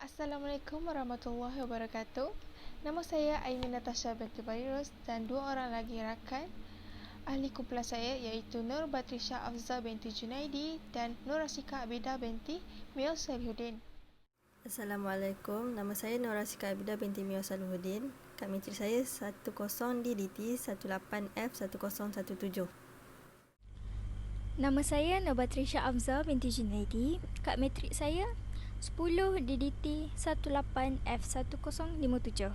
Assalamualaikum warahmatullahi wabarakatuh. Nama saya Aimin Natasha binti Barirus dan dua orang lagi rakan ahli kumpulan saya iaitu Nur Batrisha Afza binti Junaidi dan Nur Rasika Abidah binti Mio Salihuddin. Assalamualaikum, nama saya Nur Rasika Abidah binti Mio Salihuddin. Kad matrik saya 10 DDT 18F1017. Nama saya Nur Batrisha Afza binti Junaidi. Kad matrik saya 10 DDT 18F1057.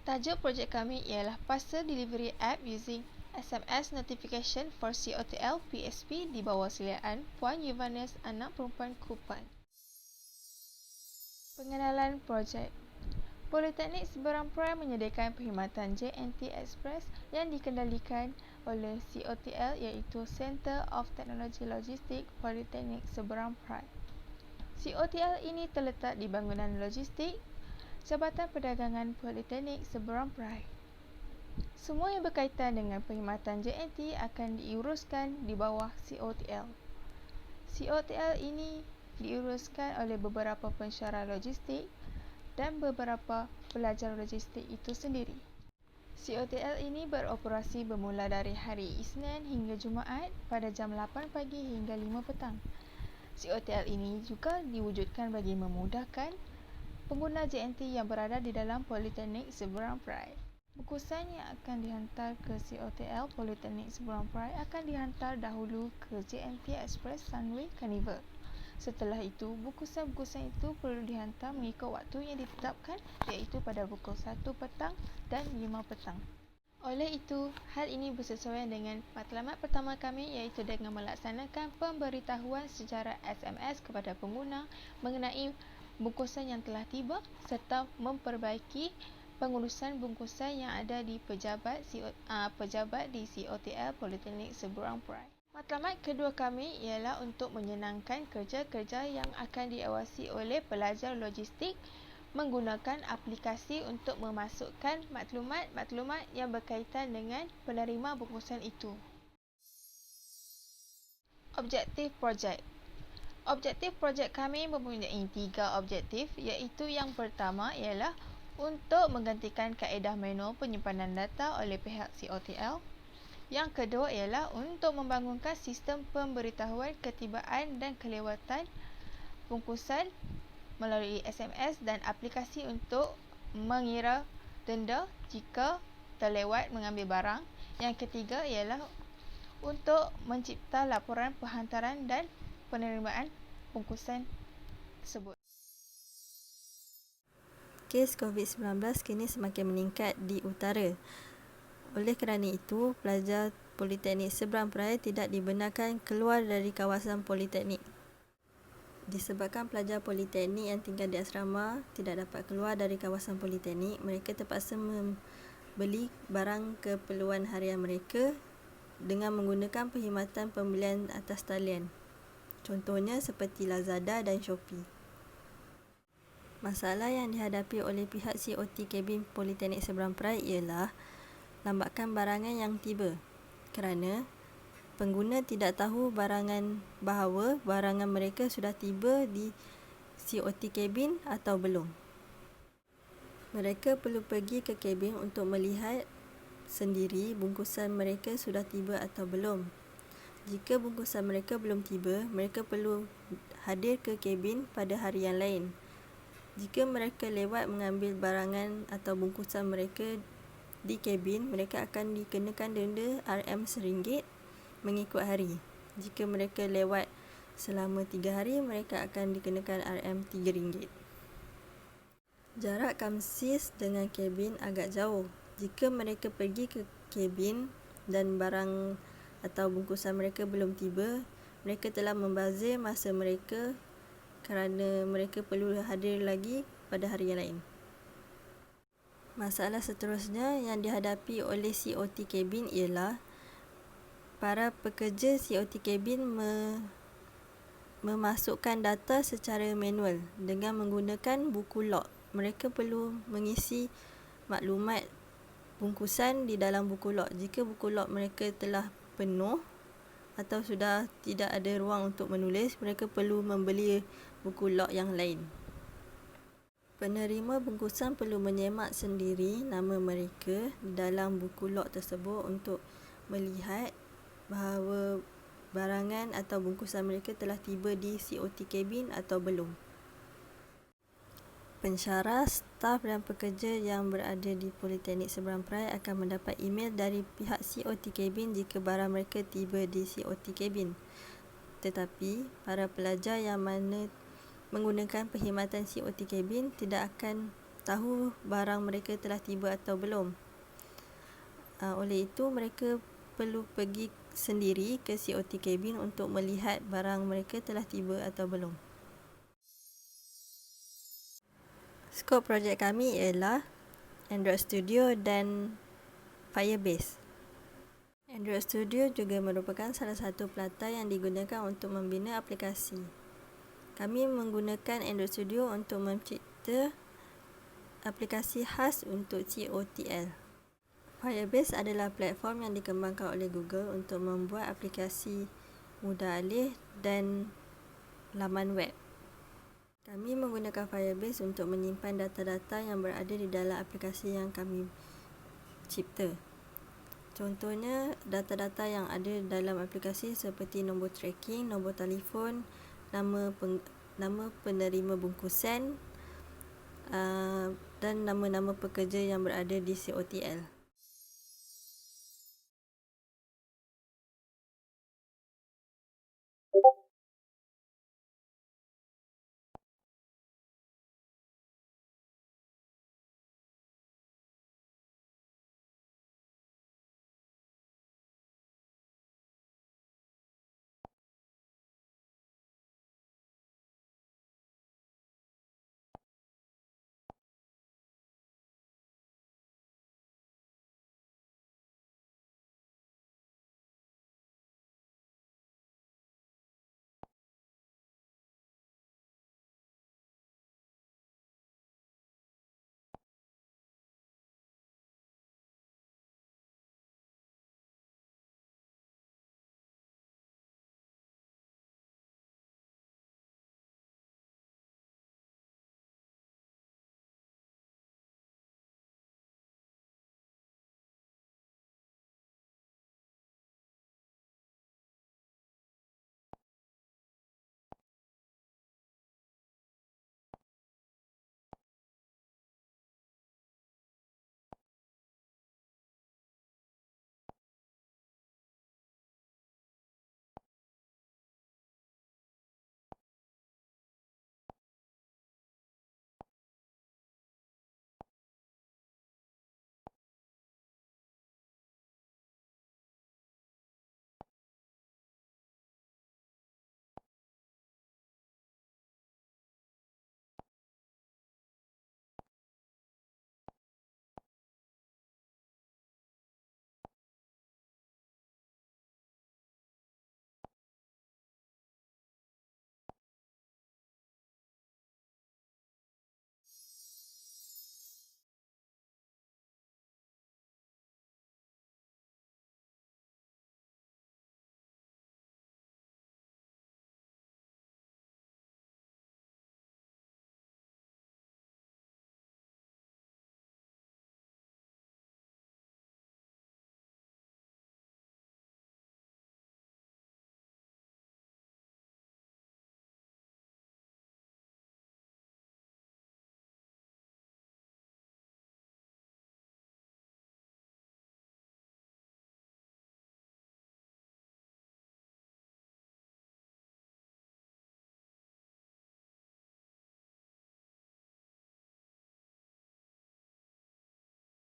Tajuk projek kami ialah Parcel Delivery App using SMS Notification for COTL PSP di bawah siliaan Puan Yuvanes, anak perempuan Kupan. Pengenalan projek. Politeknik Seberang Perai menyediakan perkhidmatan JNT Express yang dikendalikan oleh COTL iaitu Center of Technology Logistik Politeknik Seberang Perai. COTL ini terletak di bangunan logistik Jabatan Perdagangan Politeknik Seberang Perai. Semua yang berkaitan dengan perkhidmatan JNT akan diuruskan di bawah COTL. COTL ini diuruskan oleh beberapa pensyarah logistik dan beberapa pelajar logistik itu sendiri. COTL ini beroperasi bermula dari hari Isnin hingga Jumaat pada jam 8 pagi hingga 5 petang. COTL ini juga diwujudkan bagi memudahkan pengguna JNT yang berada di dalam Politeknik Seberang Perai. Bungkusan yang akan dihantar ke COTL Politeknik Seberang Perai akan dihantar dahulu ke JNT Express Sunway Carnival. Setelah itu, bungkusan-bungkusan itu perlu dihantar mengikut waktu yang ditetapkan iaitu pada pukul 1 petang dan 5 petang. Oleh itu, hal ini bersesuaian dengan matlamat pertama kami iaitu dengan melaksanakan pemberitahuan secara SMS kepada pengguna mengenai bungkusan yang telah tiba serta memperbaiki pengurusan bungkusan yang ada di pejabat di COTL Politeknik Seberang Perai. Matlamat kedua kami ialah untuk menyenangkan kerja-kerja yang akan diawasi oleh pelajar logistik menggunakan aplikasi untuk memasukkan maklumat-maklumat yang berkaitan dengan penerima bungkusan itu. Objektif projek. Objektif projek kami mempunyai 3 objektif iaitu yang pertama ialah untuk menggantikan kaedah manual penyimpanan data oleh pihak COTL. Yang kedua ialah untuk membangunkan sistem pemberitahuan ketibaan dan kelewatan bungkusan melalui SMS dan aplikasi untuk mengira denda jika terlewat mengambil barang. Yang ketiga ialah untuk mencipta laporan penghantaran dan penerimaan bungkusan tersebut. Kes COVID-19 kini semakin meningkat di utara. Oleh kerana itu, pelajar Politeknik Seberang Perai tidak dibenarkan keluar dari kawasan Politeknik. Disebabkan pelajar Politeknik yang tinggal di asrama tidak dapat keluar dari kawasan Politeknik, mereka terpaksa membeli barang keperluan harian mereka dengan menggunakan perkhidmatan pembelian atas talian. Contohnya seperti Lazada dan Shopee. Masalah yang dihadapi oleh pihak COT Kabin Politeknik Seberang Perai ialah lambakan barangan yang tiba kerana pengguna tidak tahu bahawa barangan mereka sudah tiba di COT kabin atau belum. Mereka perlu pergi ke kabin untuk melihat sendiri bungkusan mereka sudah tiba atau belum. Jika bungkusan mereka belum tiba, mereka perlu hadir ke kabin pada hari yang lain. Jika mereka lewat mengambil barangan atau bungkusan mereka di kabin, mereka akan dikenakan denda RM RM1 mengikut hari. Jika mereka lewat selama 3 hari, mereka akan dikenakan RM RM3. Jarak kamsis dengan kabin agak jauh. Jika mereka pergi ke kabin dan barang atau bungkusan mereka belum tiba, mereka telah membazir masa mereka kerana mereka perlu hadir lagi pada hari yang lain. Masalah seterusnya yang dihadapi oleh COT kabin ialah para pekerja COT kabin memasukkan data secara manual dengan menggunakan buku log. Mereka perlu mengisi maklumat bungkusan di dalam buku log. Jika buku log mereka telah penuh atau sudah tidak ada ruang untuk menulis, mereka perlu membeli buku log yang lain. Penerima bungkusan perlu menyemak sendiri nama mereka dalam buku log tersebut untuk melihat bahawa barangan atau bungkusan mereka telah tiba di COT Cabin atau belum. Pensyarah, staf dan pekerja yang berada di Politeknik Seberang Perai akan mendapat email dari pihak COT Cabin jika barang mereka tiba di COT Cabin. Tetapi, para pelajar yang mana menggunakan perkhidmatan COT Cabin tidak akan tahu barang mereka telah tiba atau belum. Oleh itu, mereka perlu pergi sendiri ke COT Cabin untuk melihat barang mereka telah tiba atau belum. Skop projek kami ialah Android Studio dan Firebase. Android Studio juga merupakan salah satu pelatar yang digunakan untuk membina aplikasi. Kami menggunakan Android Studio untuk mencipta aplikasi khas untuk COTL. Firebase adalah platform yang dikembangkan oleh Google untuk membuat aplikasi mudah alih dan laman web. Kami menggunakan Firebase untuk menyimpan data-data yang berada di dalam aplikasi yang kami cipta. Contohnya, data-data yang ada dalam aplikasi seperti nombor tracking, nombor telefon, nama penerima bungkusan dan nama-nama pekerja yang berada di COTL.